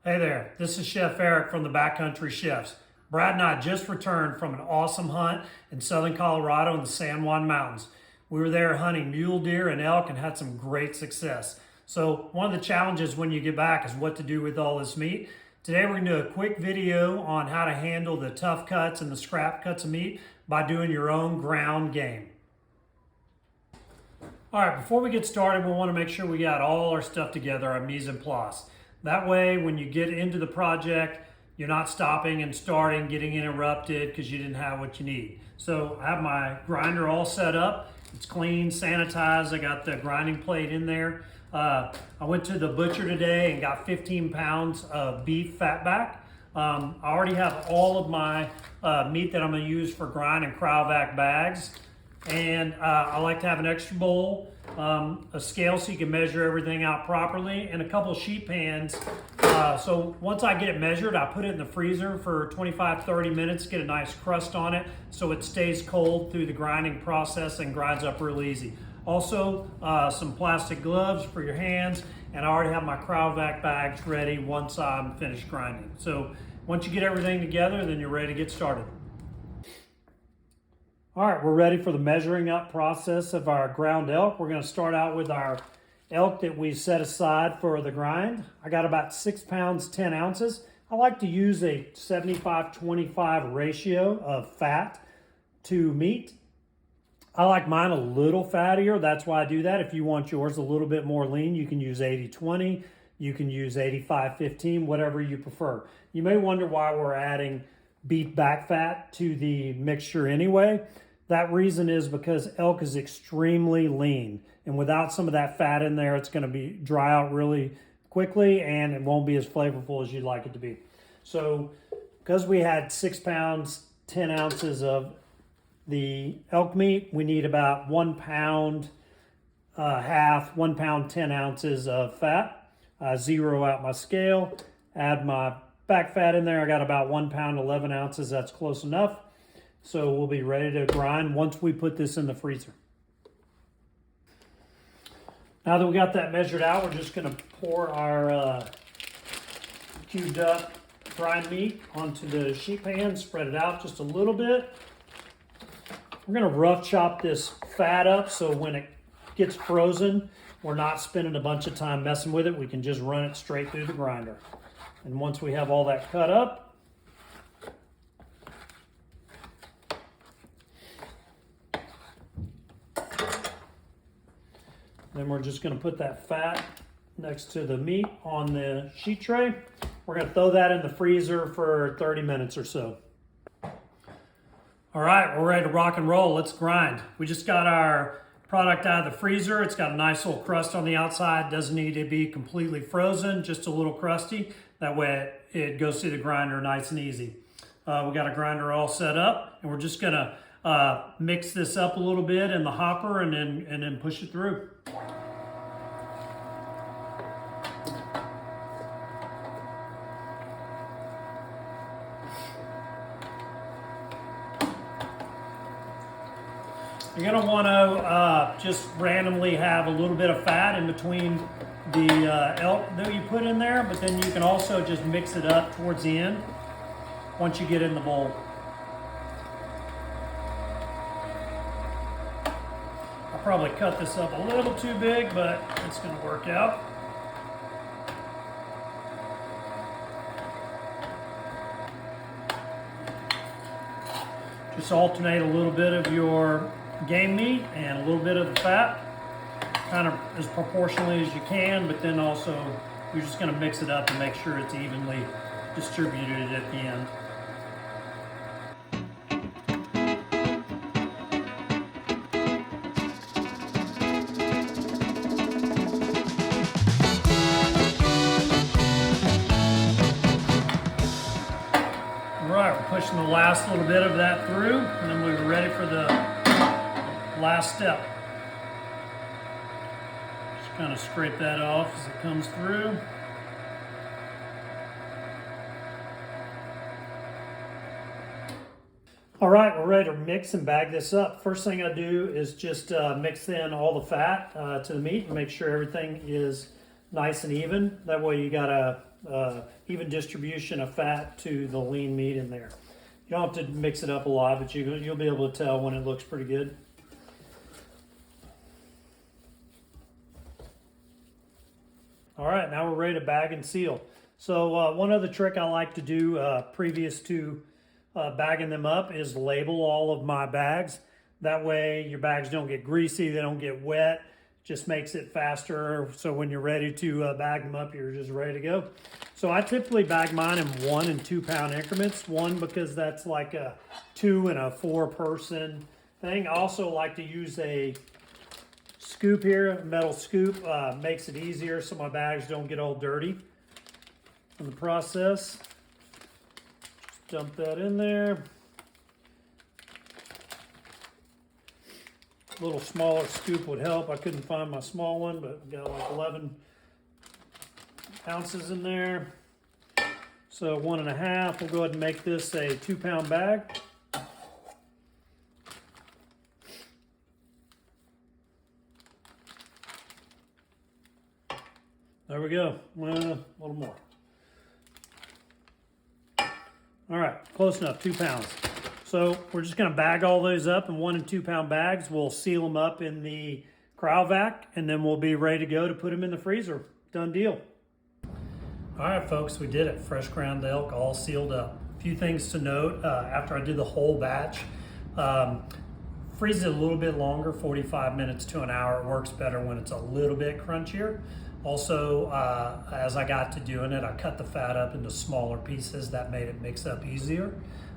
Hey there, this is Chef Eric from the Backcountry Chefs. Brad and I just returned from an awesome hunt in southern Colorado in the San Juan Mountains. We were there hunting mule deer and elk and had some great success. So one of the challenges when you get back is what to do with all this meat. Today we're going to do a quick video on how to handle the tough cuts and the scrap cuts of meat by doing your own ground game. All right, before we get started, we want to make sure we got all our stuff together, our mise en place. That way, when you get into the project, you're not stopping and starting, getting interrupted because you didn't have what you need. So I have my grinder all set up. It's clean, sanitized. I got the grinding plate in there. I went to the butcher today and got 15 pounds of beef fatback. I already have all of my meat that I'm going to use for grind and cryovac bags. And I like to have an extra bowl, a scale so you can measure everything out properly, and a couple sheet pans. So once I get it measured, I put it in the freezer for 25-30 minutes, get a nice crust on it so it stays cold through the grinding process and grinds up real easy. Also, some plastic gloves for your hands, and I already have my cryovac bags ready once I'm finished grinding. So once you get everything together, then you're ready to get started. All right, we're ready for the measuring up process of our ground elk. We're going to start out with our elk that we set aside for the grind. I got about 6 pounds, 10 ounces. I like to use a 75-25 ratio of fat to meat. I like mine a little fattier. That's why I do that. If you want yours a little bit more lean, you can use 80-20. You can use 85-15, whatever you prefer. You may wonder why we're adding beef back fat to the mixture anyway. That reason is because elk is extremely lean, and without some of that fat in there, it's going to be dry out really quickly and it won't be as flavorful as you'd like it to be. So because we had 6 pounds 10 ounces of the elk meat, we need about 1 pound 1 pound 10 ounces of fat. Zero out my scale, add my back fat in there. I got about 1 pound 11 ounces. That's close enough. So we'll be ready to grind once we put this in the freezer. Now that we got that measured out, we're just going to pour our cubed up grind meat onto the sheet pan, spread it out just a little bit. We're going to rough chop this fat up so when it gets frozen, we're not spending a bunch of time messing with it. We can just run it straight through the grinder. And once we have all that cut up, then we're just going to put that fat next to the meat on the sheet tray. We're going to throw that in the freezer for 30 minutes or so. All right, we're ready to rock and roll. Let's grind. We just got our product out of the freezer. It's got a nice little crust on the outside. Doesn't need to be completely frozen, just a little crusty. That way it goes through the grinder nice and easy. We got a grinder all set up, and we're just gonna mix this up a little bit in the hopper and then push it through. You're going to want to just randomly have a little bit of fat in between the elk that you put in there, but then you can also just mix it up towards the end once you get in the bowl. I'll probably cut this up a little too big, but it's going to work out. Just alternate a little bit of your game meat and a little bit of the fat, kind of as proportionally as you can, but then also you're just going to mix it up and make sure it's evenly distributed at the end. All right, we're pushing the last little bit of that through, and then we're ready for the last step. Just kind of scrape that off as it comes through. All right, we're ready to mix and bag this up. First thing I do is just mix in all the fat to the meat and make sure everything is nice and even. That way you got a even distribution of fat to the lean meat in there. You don't have to mix it up a lot, but you'll be able to tell when it looks pretty good. All right, now we're ready to bag and seal. So one other trick I like to do previous to bagging them up is label all of my bags. That way your bags don't get greasy, they don't get wet. Just makes it faster, so when you're ready to bag them up, you're just ready to go. So I typically bag mine in 1 and 2 pound increments. 1 because that's like a 2 and a 4 person thing. I also like to use a scoop here, a metal scoop. Makes it easier so my bags don't get all dirty in the process. Just dump that in there. A little smaller scoop would help. I couldn't find my small one, but got like 11 ounces in there. So 1.5. We'll go ahead and make this a 2 pound bag. There we go. A little more. All right, close enough, 2 pounds. So we're just gonna bag all those up in 1 and 2 pound bags. We'll seal them up in the cryovac, and then we'll be ready to go to put them in the freezer. Done deal. All right, folks, we did it. Fresh ground elk, all sealed up. A few things to note, after I did the whole batch, freeze it a little bit longer, 45 minutes to an hour. It works better when it's a little bit crunchier. Also, as I got to doing it, I cut the fat up into smaller pieces. That made it mix up easier.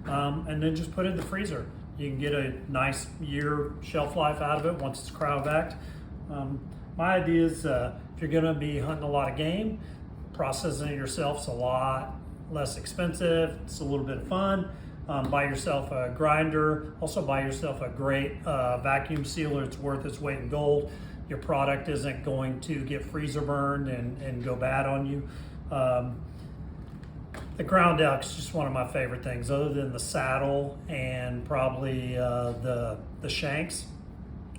And then just put it in the freezer. You can get a nice year shelf life out of it once it's cryovac. My idea is if you're gonna be hunting a lot of game, processing it yourself is a lot less expensive. It's a little bit of fun. Buy yourself a grinder. Also buy yourself a great vacuum sealer. It's worth its weight in gold. Your product isn't going to get freezer burned and go bad on you. The ground elk is just one of my favorite things, other than the saddle and probably the shanks.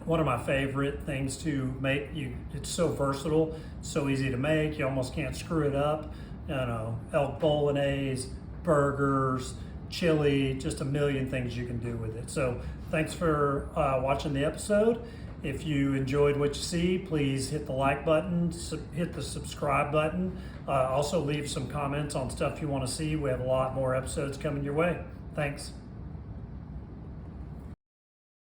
One of my favorite things to make. It's so versatile, so easy to make. You almost can't screw it up. You know, elk bolognese, burgers, chili, just a million things you can do with it. So thanks for watching the episode. If you enjoyed what you see, please hit the like button, hit the subscribe button. Also leave some comments on stuff you want to see. We have a lot more episodes coming your way. Thanks.